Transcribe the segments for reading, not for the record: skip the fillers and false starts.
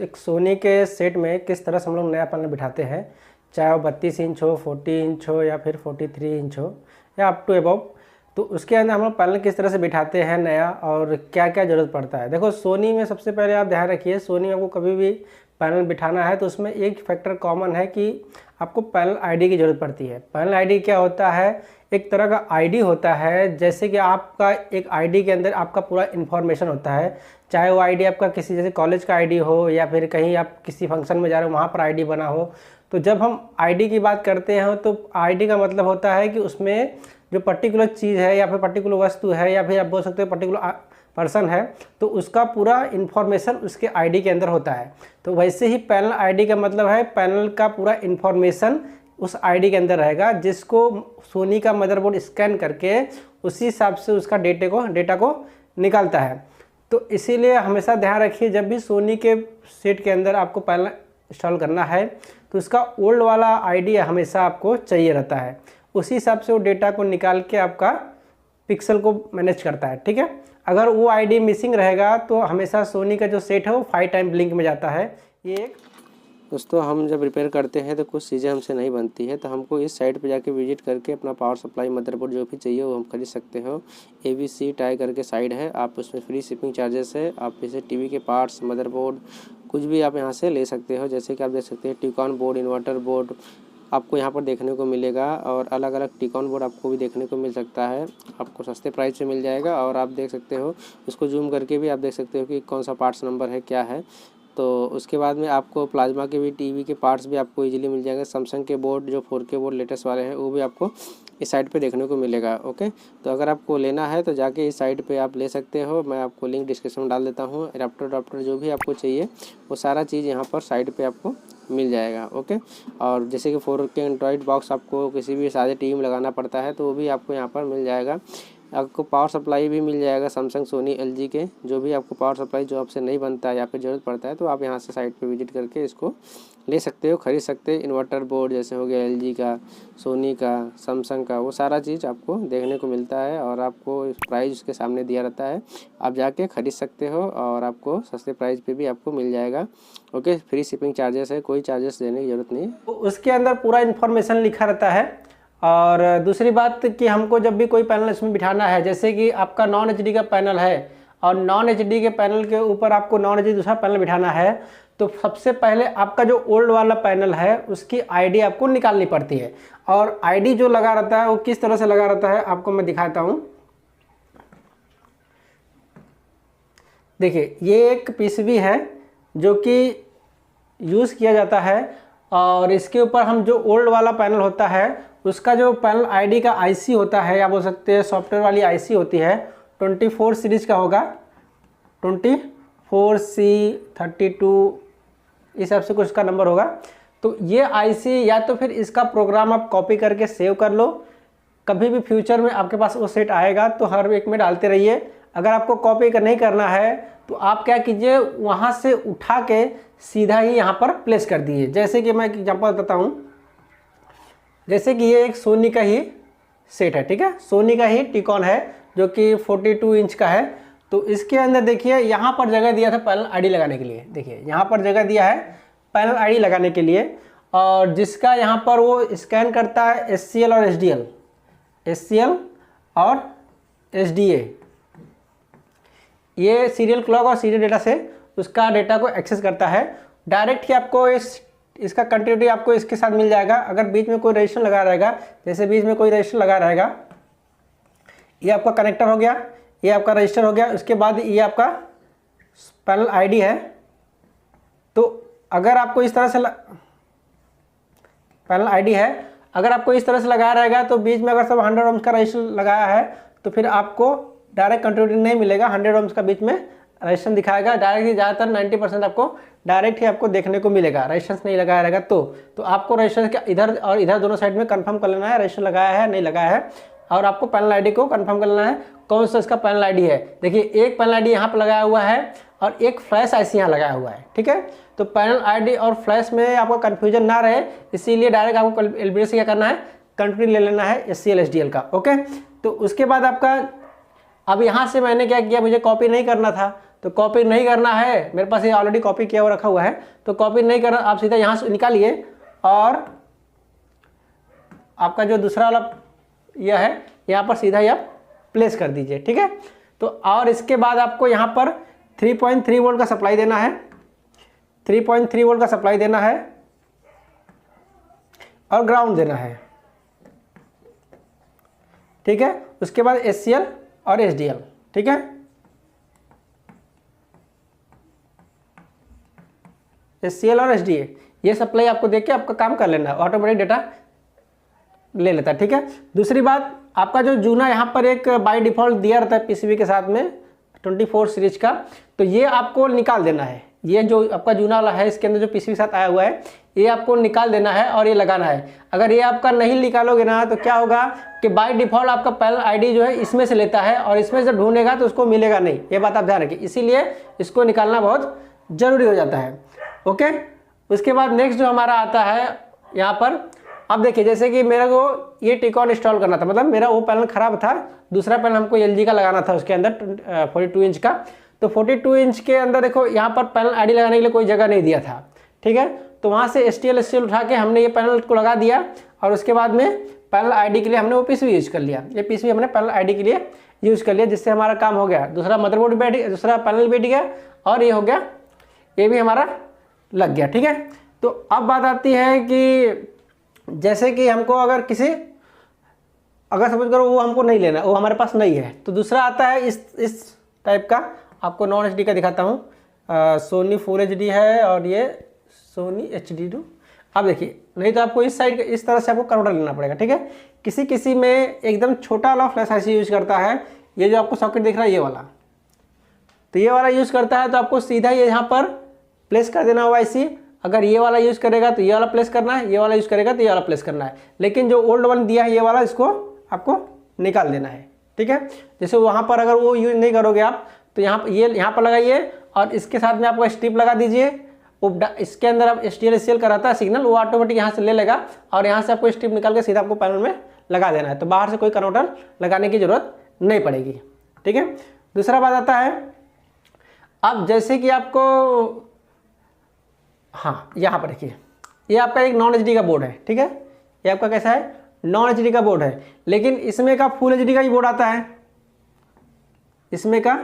एक सोनी के सेट में किस तरह से हम लोग नया पैनल बिठाते हैं, चाहे वो 32 इंच हो, 40 इंच हो या फिर 43 इंच हो या अप टू अबव, तो उसके अंदर हम लोग पैनल किस तरह से बिठाते हैं नया और क्या क्या ज़रूरत पड़ता है। देखो सोनी में सबसे पहले आप ध्यान रखिए, सोनी में आपको कभी भी पैनल बिठाना है तो उसमें एक फैक्टर कॉमन है कि आपको पैनल आईडी की ज़रूरत पड़ती है। पैनल आईडी क्या होता है, एक तरह का आईडी होता है, जैसे कि आपका एक आईडी के अंदर आपका पूरा इन्फॉर्मेशन होता है, चाहे वो आईडी आपका किसी जैसे कॉलेज का आईडी हो या फिर कहीं आप किसी फंक्शन में जा रहे हो वहाँ पर आईडी बना हो। तो जब हम आईडी की बात करते हैं तो आईडी का मतलब होता है कि उसमें जो पर्टिकुलर चीज़ है या फिर पर्टिकुलर वस्तु है या फिर आप बोल सकते हो पर्टिकुलर पर्सन है, तो उसका पूरा इन्फॉर्मेशन उसके आईडी के अंदर होता है। तो वैसे ही पैनल आईडी का मतलब है पैनल का पूरा इन्फॉर्मेशन उस आईडी के अंदर रहेगा, जिसको सोनी का मदरबोर्ड स्कैन करके उसी हिसाब से उसका डेटा को निकालता है। तो इसीलिए हमेशा ध्यान रखिए, जब भी सोनी के सेट के अंदर आपको पैनल इंस्टॉल करना है तो उसका ओल्ड वाला आईडी हमेशा आपको चाहिए रहता है, उसी हिसाब से वो डेटा को निकाल के आपका पिक्सल को मैनेज करता है। ठीक है, अगर वो आईडी मिसिंग रहेगा तो हमेशा सोनी का जो सेट है वो 5 टाइम ब्लिंक में जाता है। ये एक दोस्तों, हम जब रिपेयर करते हैं तो कुछ चीज़ें हमसे नहीं बनती है, तो हमको इस साइट पे जाके विजिट करके अपना पावर सप्लाई मदरबोर्ड जो भी चाहिए वो हम खरीद सकते हो। ABC टाई करके साइट है, आप उसमें फ्री शिपिंग चार्जेस है। आप इसे टीवी के पार्ट्स, मदरबोर्ड कुछ भी आप यहाँ से ले सकते हो। जैसे कि आप देख सकते हैं टिकॉन बोर्ड, इन्वर्टर बोर्ड आपको यहाँ पर देखने को मिलेगा, और अलग अलग टिकॉन बोर्ड आपको भी देखने को मिल सकता है। आपको सस्ते प्राइस में मिल जाएगा, और आप देख सकते हो उसको जूम करके भी आप देख सकते हो कि कौन सा पार्ट्स नंबर है, क्या है। तो उसके बाद में आपको प्लाज्मा के भी, टीवी के पार्ट्स भी आपको इजीली मिल जाएंगे। सैमसंग के बोर्ड जो 4K बोर्ड लेटेस्ट वाले हैं वो भी आपको इस साइट पे देखने को मिलेगा। ओके, तो अगर आपको लेना है तो जाके इस साइट पे आप ले सकते हो। मैं आपको लिंक डिस्क्रिप्शन में डाल देता हूँ। एडाप्टर जो भी आपको चाहिए वो सारा चीज़ यहाँ पर साइट पे आपको मिल जाएगा। ओके, और जैसे कि 4K एंड्रॉयड बॉक्स आपको किसी भी सादे टीवी में लगाना पड़ता है तो वो भी आपको यहाँ पर मिल जाएगा। आपको पावर सप्लाई भी मिल जाएगा सैमसंग, सोनी, LG के जो भी आपको पावर सप्लाई जो आपसे नहीं बनता है या फिर ज़रूरत पड़ता है तो आप यहाँ से साइट पे विजिट करके इसको ले सकते हो, खरीद सकते हो। इन्वर्टर बोर्ड जैसे हो गया LG का, सोनी का, सैमसंग का, वो सारा चीज़ आपको देखने को मिलता है और आपको प्राइस उसके सामने दिया रहता है। आप जाके खरीद सकते हो और आपको सस्ते प्राइस पे भी आपको मिल जाएगा। ओके, फ्री शिपिंग चार्जेस है, कोई चार्जेस देने की ज़रूरत नहीं। तो उसके अंदर पूरा इन्फॉर्मेशन लिखा रहता है। और दूसरी बात कि हमको जब भी कोई पैनल इसमें बिठाना है, जैसे कि आपका नॉन HD का पैनल है और नॉन HD के पैनल के ऊपर आपको नॉन HD दूसरा पैनल बिठाना है, तो सबसे पहले आपका जो ओल्ड वाला पैनल है उसकी आईडी आपको निकालनी पड़ती है। और आईडी जो लगा रहता है वो किस तरह से लगा रहता है आपको मैं दिखाता हूँ। देखिए, ये एक PCB है जो कि यूज़ किया जाता है, और इसके ऊपर हम जो ओल्ड वाला पैनल होता है उसका जो पैनल आईडी का IC होता है, या बोल सकते हैं सॉफ्टवेयर वाली IC होती है, 24 सीरीज का होगा, 24C32 इस हिसाब से कुछ का नंबर होगा। तो ये IC या तो फिर इसका प्रोग्राम आप कॉपी करके सेव कर लो, कभी भी फ्यूचर में आपके पास वो सेट आएगा तो हर एक में डालते रहिए। अगर आपको कॉपी नहीं करना है तो आप क्या कीजिए, वहाँ से उठा के सीधा ही यहाँ पर प्लेस कर दीजिए। जैसे कि मैं एक एग्जांपल बताता हूँ, जैसे कि ये एक सोनी का ही सेट है, ठीक है, सोनी का ही टिकॉन है जो कि 42 इंच का है। तो इसके अंदर देखिए यहाँ पर जगह दिया था पैनल आईडी लगाने के लिए। देखिए यहाँ पर जगह दिया है पैनल आईडी लगाने के लिए, और जिसका यहाँ पर वो स्कैन करता है SCL और SDA, ये सीरियल क्लॉक और सीरियल डेटा से उसका डेटा को एक्सेस करता है। डायरेक्ट ही आपको इसका कंटिन्यूटी आपको इसके साथ मिल जाएगा। अगर बीच में कोई रजिस्टर लगा रहेगा, जैसे बीच में कोई रजिस्टर लगा रहेगा, ये आपका कनेक्टर हो गया, ये आपका रजिस्टर हो गया, उसके बाद ये आपका पैनल आईडी है। तो अगर आपको इस तरह से पैनल आईडी है, अगर आपको इस तरह से लगाया रहेगा तो बीच में अगर सब 100 ओम्स का रजिस्टर लगाया है तो फिर आपको डायरेक्ट कंटिन्यूटी नहीं मिलेगा, 100 ओम्स का बीच में रजिस्टेंस दिखाएगा। डायरेक्ट ज़्यादातर 90% आपको डायरेक्ट ही आपको देखने को मिलेगा। रजिस्टेंस नहीं लगाया रहेगा तो आपको रजिस्टेंस का इधर और इधर दोनों साइड में कंफर्म कर लेना है, रजिस्टर लगाया है नहीं लगाया है, और आपको पैनल आईडी को कंफर्म कर लेना है कौन सा इसका पैनल आईडी है। देखिए, एक पैनल आईडी यहाँ पर लगाया हुआ है और एक फ्लैश IC यहाँ लगाया हुआ है, ठीक है। तो पैनल आईडी और फ्लैश में आपको कन्फ्यूजन ना रहे, इसीलिए डायरेक्ट आपको LBD से क्या करना है, कंटिन्यू ले लेना है SCL SDL का। ओके, तो उसके बाद आपका अब यहाँ से मैंने क्या किया, मुझे कॉपी नहीं करना था तो कॉपी नहीं करना है, मेरे पास ये ऑलरेडी कॉपी किया हुआ रखा हुआ है, तो कॉपी नहीं करना, आप सीधा यहाँ से निकालिए और आपका जो दूसरा वाला यह है यहाँ पर सीधा ही आप प्लेस कर दीजिए, ठीक है। तो और इसके बाद आपको यहाँ पर 3.3 वोल्ट का सप्लाई देना है, 3.3 वोल्ट का सप्लाई देना है और ग्राउंड देना है, ठीक है। उसके बाद SCL और SDL, ठीक है। SCL और SDA ये सप्लाई आपको देके आपका काम कर लेना है, ऑटोमेटिक डेटा ले लेता है, ठीक है। दूसरी बात, आपका जो जूना यहाँ पर एक बाय डिफ़ॉल्ट दिया रहता है PCB के साथ में 24 सीरीज का, तो ये आपको निकाल देना है। ये जो आपका जूना वाला है इसके अंदर जो PCB के साथ आया हुआ है ये आपको निकाल देना है और ये लगाना है। अगर ये आपका नहीं निकालोगे ना तो क्या होगा कि बाय डिफ़ॉल्ट आपका पैनल ID जो है इसमें से लेता है और इसमें से ढूंढेगा तो उसको मिलेगा नहीं, ये बात आप ध्यान रखिए, इसीलिए इसको निकालना बहुत ज़रूरी हो जाता है, ओके। उसके बाद नेक्स्ट जो हमारा आता है यहाँ पर, अब देखिए जैसे कि मेरे को ये टिकॉन इंस्टॉल करना था, मतलब मेरा वो पैनल ख़राब था, दूसरा पैनल हमको LG का लगाना था उसके अंदर 42 इंच का। तो 42 इंच के अंदर देखो यहाँ पर पैनल ID लगाने के लिए कोई जगह नहीं दिया था, ठीक है। तो वहाँ से STL उठा के हमने ये पैनल को लगा दिया और उसके बाद में पैनल ID के लिए हमने वो PCB यूज़ कर लिया, ये PCB हमने पैनल ID के लिए यूज़ कर लिया, जिससे हमारा काम हो गया। दूसरा मदरबोर्ड बैठ, दूसरा पैनल बैठ गया और ये हो गया, ये भी हमारा लग गया, ठीक है। तो अब बात आती है कि जैसे कि हमको अगर अगर समझ करो वो हमको नहीं लेना, वो हमारे पास नहीं है, तो दूसरा आता है इस टाइप का, आपको नॉन HD का दिखाता हूँ। सोनी फुल HD है और ये सोनी HD2। अब देखिए, नहीं तो आपको इस साइड इस तरह से आपको कन्वर्टर लेना पड़ेगा, ठीक है। किसी में एकदम छोटा वाला फ्लैश IC यूज करता है, ये जो आपको सॉकेट दिख रहा है ये वाला, तो ये वाला यूज़ करता है तो आपको सीधा ये यहाँ पर प्लेस कर देना होगा IC। अगर ये वाला यूज़ करेगा तो ये वाला प्लेस करना है, ये वाला यूज़ करेगा तो ये वाला प्लेस करना है, लेकिन जो ओल्ड वन दिया है ये वाला, इसको आपको निकाल देना है, ठीक है। जैसे वहाँ पर अगर वो यूज़ नहीं करोगे आप तो यहाँ पर लगाइए और इसके साथ में आपको स्ट्रिप लगा दीजिए। वो इसके अंदर आप STL का रहता है सिग्नल, वो ऑटोमेटिक यहाँ से ले लेगा और यहाँ से आपको स्ट्रिप निकाल के सीधा आपको पैनल में लगा देना है, तो बाहर से कोई कन्वर्टर लगाने की ज़रूरत नहीं पड़ेगी, ठीक है। दूसरा बात आता है, अब जैसे कि आपको, हाँ यहाँ पर देखिए, ये आपका एक नॉन HD का बोर्ड है, ठीक है। ये आपका कैसा है, नॉन HD का बोर्ड है, लेकिन इसमें का फुल HD का ही बोर्ड आता है, इसमें का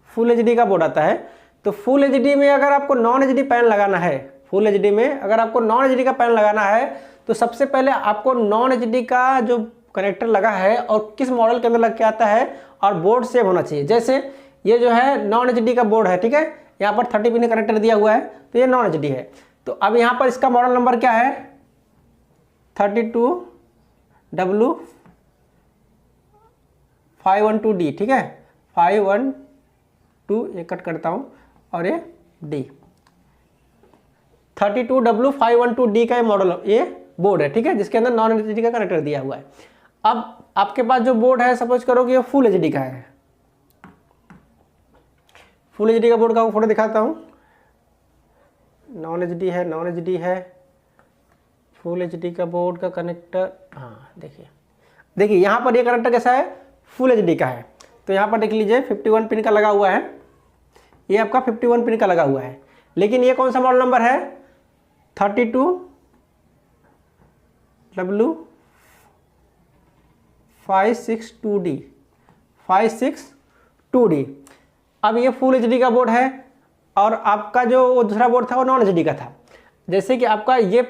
फुल HD का बोर्ड आता है। तो फुल HD में अगर आपको नॉन HD पैनल लगाना है, फुल HD में अगर आपको नॉन HD का पैनल लगाना है तो सबसे पहले आपको नॉन HD का जो कनेक्टर लगा है और किस मॉडल के अंदर लग के आता है और बोर्ड सेम होना चाहिए। जैसे ये जो है नॉन HD का बोर्ड है, ठीक है, यहाँ पर 30 पिन कनेक्टर दिया हुआ है, तो ये नॉन HD है। तो अब यहाँ पर इसका मॉडल नंबर क्या है, 32W512D, ठीक है, 512, ये कट करता हूँ और ये D, 32W512D का ये मॉडल, ये बोर्ड है, ठीक है, जिसके अंदर नॉन HD का कनेक्टर दिया हुआ है। अब आपके पास जो बोर्ड है, सपोज करो कि ये फुल HD का है, फुल HD का बोर्ड का फोटो दिखाता हूँ, नॉन HD है, नॉन HD है, फुल HD का बोर्ड का कनेक्टर, हाँ देखिए यहाँ पर ये कनेक्टर कैसा है, फुल HD का है। तो यहाँ पर देख लीजिए 51 पिन का लगा हुआ है, ये आपका 51 पिन का लगा हुआ है, लेकिन ये कौन सा मॉडल नंबर है, 32W562D, 562D। अब ये फुल HD का बोर्ड है और आपका जो वो दूसरा बोर्ड था वो नॉन HD का था। जैसे कि आपका ये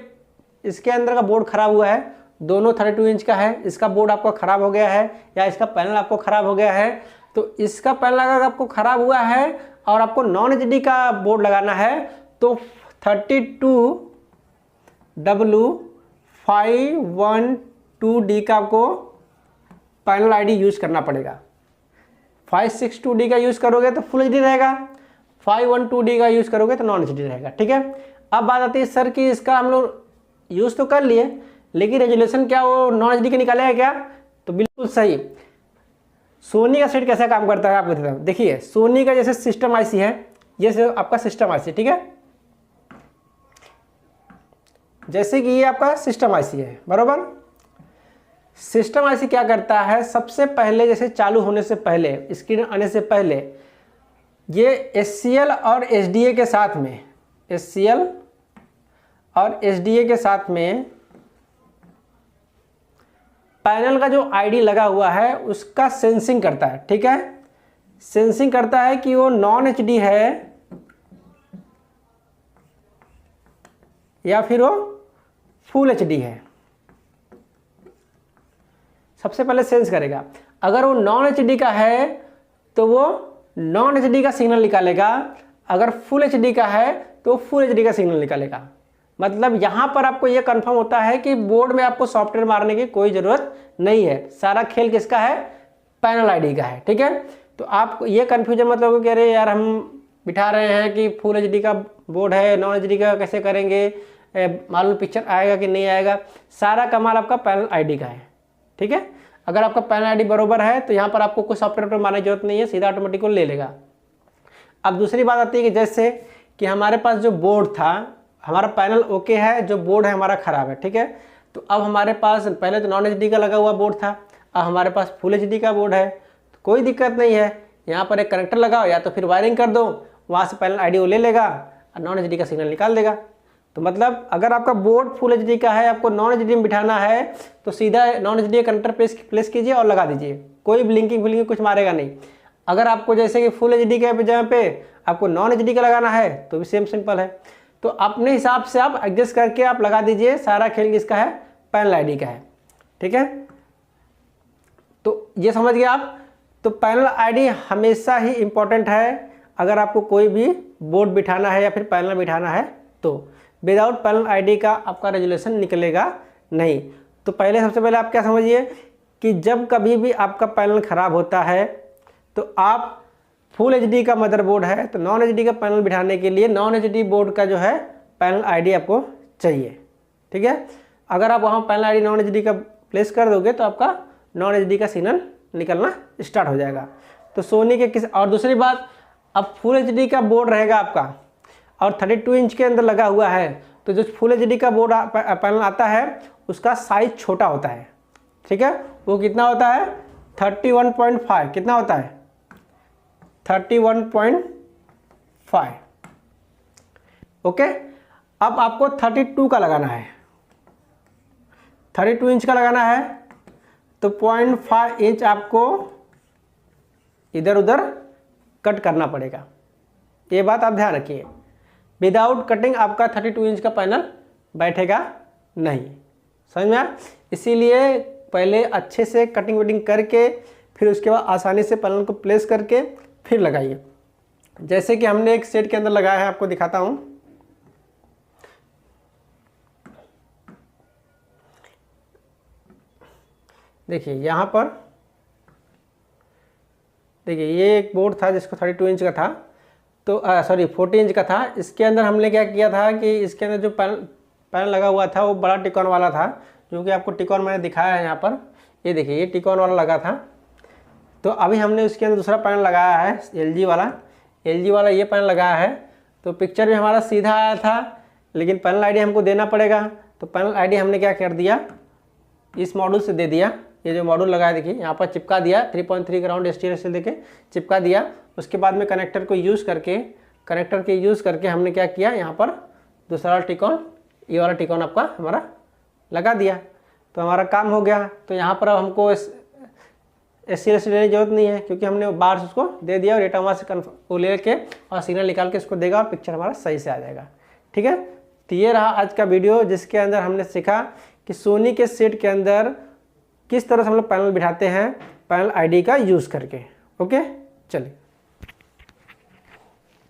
इसके अंदर का बोर्ड ख़राब हुआ है, दोनों 32 इंच का है, इसका बोर्ड आपका ख़राब हो गया है या इसका पैनल आपको ख़राब हो गया है, तो इसका पैनल अगर आपको ख़राब हुआ है और आपको नॉन HD का बोर्ड लगाना है तो 32W512D का आपको पैनल ID यूज़ करना पड़ेगा। 562D का यूज़ करोगे तो फुल HD रहेगा, 512D का यूज़ करोगे तो नॉन HD रहेगा, ठीक है। अब बात आती है सर कि इसका हम लोग यूज़ तो कर लिए लेकिन रेजुलेशन क्या वो नॉन HD के निकाले है क्या, तो बिल्कुल सही। सोनी का सेट कैसा काम करता है आपको बताता हूँ। देखिए सोनी का जैसे सिस्टम IC है, ये सिर्फ आपका सिस्टम IC, ठीक है, जैसे कि ये आपका सिस्टम IC है, बराबर। सिस्टम IC क्या करता है, सबसे पहले जैसे चालू होने से पहले, स्क्रीन आने से पहले ये SCL और SDA के साथ में, SCL और SDA के साथ में पैनल का जो आईडी लगा हुआ है उसका सेंसिंग करता है। ठीक है, सेंसिंग करता है कि वो नॉन एचडी है या फिर वो फुल एचडी है। सबसे पहले सेंस करेगा। अगर वो नॉन एचडी का है तो वो नॉन एचडी का सिग्नल निकालेगा, अगर फुल एचडी का है तो फुल एचडी का सिग्नल निकालेगा। मतलब यहाँ पर आपको ये कंफर्म होता है कि बोर्ड में आपको सॉफ्टवेयर मारने की कोई ज़रूरत नहीं है, सारा खेल किसका है, पैनल आईडी का है। ठीक है, तो आपको ये कन्फ्यूजन मतलब कह रहे यार हम बिठा रहे हैं कि फुल एचडी का बोर्ड है, नॉन एचडी का कैसे करेंगे, मालूम पिक्चर आएगा कि नहीं आएगा। सारा कमाल आपका पैनल आईडी का है। ठीक है, अगर आपका पैनल आईडी बरोबर है तो यहाँ पर आपको कोई सॉफ्टवेयर पर मारने की जरूरत नहीं है, सीधा ऑटोमेटिक ले लेगा। अब दूसरी बात आती है कि जैसे कि हमारे पास जो बोर्ड था, हमारा पैनल ओके है, जो बोर्ड है हमारा ख़राब है। ठीक है, तो अब हमारे पास पहले तो नॉन एचडी का लगा हुआ बोर्ड था, अब हमारे पास फुल एचडी का बोर्ड है, तो कोई दिक्कत नहीं है। यहाँ पर एक कनेक्टर लगाओ या तो फिर वायरिंग कर दो, वहाँ से पैनल आईडी वो ले लेगा और नॉन एचडी का सिग्नल निकाल देगा। तो मतलब अगर आपका बोर्ड फुल एचडी का है, आपको नॉन एचडी में बिठाना है तो सीधा नॉन एचडी कनेक्टर प्लेस कीजिए और लगा दीजिए, कोई ब्लिंकिंग कुछ मारेगा नहीं। अगर आपको जैसे कि फुल एचडी के जगह पे आपको नॉन एचडी का लगाना है तो भी सेम सिंपल है। तो अपने हिसाब से आप एडजस्ट करके आप लगा दीजिए, सारा खेल किसका है, पैनल आईडी का है। ठीक है, तो ये समझ गए आप। तो पैनल आईडी हमेशा ही इम्पोर्टेंट है अगर आपको कोई भी बोर्ड बिठाना है या फिर पैनल बिठाना है तो। विदाउट पैनल आईडी का आपका रेजोल्यूशन निकलेगा नहीं। तो पहले सबसे पहले आप क्या समझिए कि जब कभी भी आपका पैनल ख़राब होता है तो आप फुल एचडी का मदरबोर्ड है तो नॉन एचडी का पैनल बिठाने के लिए नॉन एचडी बोर्ड का जो है पैनल आईडी आपको चाहिए। ठीक है, अगर आप वहाँ पैनल आईडी नॉन एचडी का प्लेस कर दोगे तो आपका नॉन एचडी का सिग्नल निकलना स्टार्ट हो जाएगा। तो सोनी के किस और दूसरी बात, अब फुल एचडी का बोर्ड रहेगा आपका और 32 इंच के अंदर लगा हुआ है तो जो फुल एचडी का बोर्ड पैनल आता है उसका साइज छोटा होता है। ठीक है, वो कितना होता है 31.5, कितना होता है 31.5। ओके, अब आपको 32 का लगाना है, 32 इंच का लगाना है तो 0.5 इंच आपको इधर उधर कट करना पड़ेगा। ये बात आप ध्यान रखिए, विदाउट कटिंग आपका 32 इंच का पैनल बैठेगा नहीं। समझ में आया? इसीलिए पहले अच्छे से कटिंग वटिंग करके फिर उसके बाद आसानी से पैनल को प्लेस करके फिर लगाइए। जैसे कि हमने एक सेट के अंदर लगाया है, आपको दिखाता हूँ। देखिए यहाँ पर, देखिए ये एक बोर्ड था जिसको 32 इंच का था, तो सॉरी 40 इंच का था। इसके अंदर हमने क्या किया था कि इसके अंदर जो पैनल लगा हुआ था वो बड़ा टिकॉन वाला था, जो कि आपको टिकॉन मैंने दिखाया है यहाँ पर। ये देखिए ये टिकॉन वाला लगा था। तो अभी हमने उसके अंदर दूसरा पैनल लगाया है एलजी वाला ये पैनल लगाया है। तो पिक्चर भी हमारा सीधा आया था, लेकिन पैनल आईडी हमको देना पड़ेगा। तो पैनल आईडी हमने क्या कर दिया, इस मॉड्यूल से दे दिया। ये जो मॉड्यूल लगाया देखिए यहाँ पर चिपका दिया, 3.3 ग्राउंड STL से देके चिपका दिया। उसके बाद में कनेक्टर को यूज़ करके हमने क्या किया, यहाँ पर दूसरा टिकॉन, ये वाला टिकॉन आपका हमारा लगा दिया। तो हमारा काम हो गया। तो यहाँ पर अब हमको STL से लेने की जरूरत नहीं है, क्योंकि हमने बाहर से उसको दे दिया और डेटा वहाँ से वो ले के और सिग्नल निकाल के उसको देगा और पिक्चर हमारा सही से आ जाएगा। ठीक है, तो ये रहा आज का वीडियो, जिसके अंदर हमने सीखा कि सोनी के सेट के अंदर किस तरह से हम लोग पैनल बिठाते हैं पैनल आईडी का यूज़ करके। ओके, चलिए।